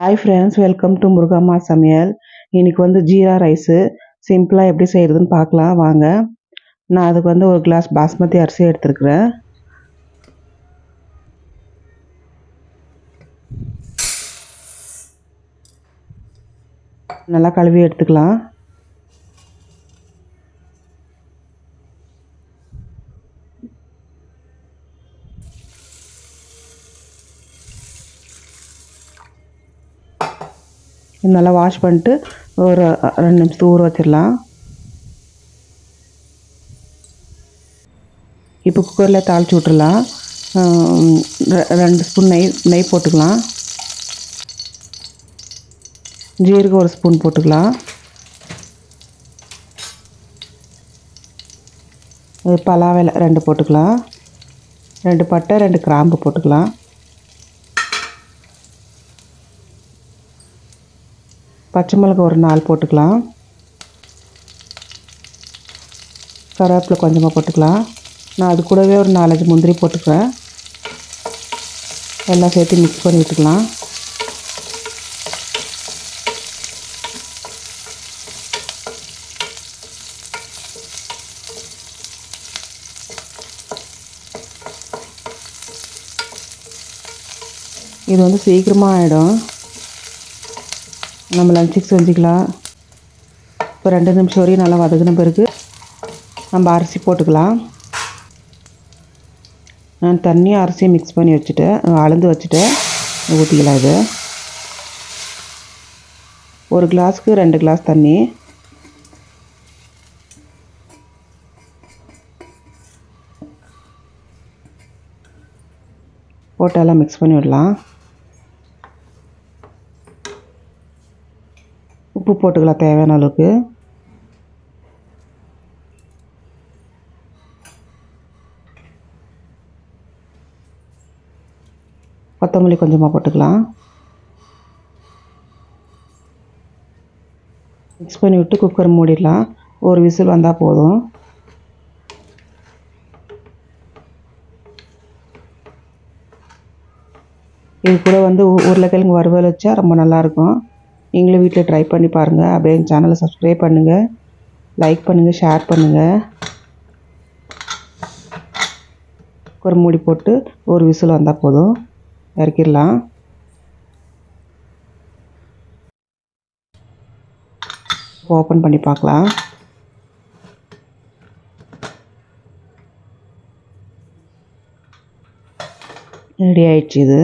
Hi friends, welcome to Murugamma சமையல். இன்றைக்கி வந்து ஜீரா ரைஸு சிம்பிளாக எப்படி செய்கிறதுன்னு பார்க்கலாம் வாங்க. நான் அதுக்கு வந்து ஒரு கிளாஸ் பாஸ்மதி அரிசி எடுத்துருக்குறேன். நல்லா கழுவி எடுத்துக்கலாம். நல்லா வாஷ் பண்ணிட்டு ஒரு 2 நிமிஷத்துக்கு ஊற வச்சிடலாம். இப்போ குக்கரில் தாளித்து விட்டுடலாம். 2 ஸ்பூன் நெய் போட்டுக்கலாம். ஜீரகம் 1 ஸ்பூன் போட்டுக்கலாம். பலாவில 2 போட்டுக்கலாம். 2 பட்டை 2 கிராம்பு போட்டுக்கலாம். பச்சை மிளகா ஒரு 4 போட்டுக்கலாம். கருவேப்பிலை கொஞ்சமாக போட்டுக்கலாம். நான் அது கூடவே ஒரு 4-5 முந்திரி போட்டுக்கிறேன். எல்லாம் சேர்த்து மிக்ஸ் பண்ணி விட்டுக்கலாம். இது வந்து சீக்கிரமாக ஆகிடும். நம்ம லஞ்சுக்கு செஞ்சுக்கலாம். இப்போ 2 நிமிஷம் வரையும் நல்லா வதக்கின பிறகு நம்ம அரிசி போட்டுக்கலாம். நான் தண்ணியும் அரிசியும் மிக்ஸ் பண்ணி வச்சுட்டேன், அளந்து வச்சுட்டேன். ஊற்றிக்கலாம். இது 1 கிளாஸுக்கு 2 கிளாஸ் தண்ணி. போட்டு எல்லாம் மிக்ஸ் பண்ணி விடலாம். உப்பு போட்டுக்கலாம் தேவையான அளவுக்கு. கொத்தமல்லி கொஞ்சமாக போட்டுக்கலாம். மிக்ஸ் பண்ணி விட்டு குக்கர் மூடிடலாம். ஒரு விசில் வந்தால் போதும். இது கூட வந்து உருளைக்கிழங்கு வறுவல் வச்சா ரொம்ப நல்லாயிருக்கும். நீங்களும் வீட்டில் ட்ரை பண்ணி பாருங்கள். அப்படியே எங்கள் சேனலை சப்ஸ்கிரைப் பண்ணுங்கள், லைக் பண்ணுங்கள், ஷேர் பண்ணுங்கள். குக்கர் மூடி போட்டு ஒரு விசில் வந்தால் போதும், இறக்கிடலாம். ஓப்பன் பண்ணி பார்க்கலாம். ரெடி ஆயிடுச்சு இது.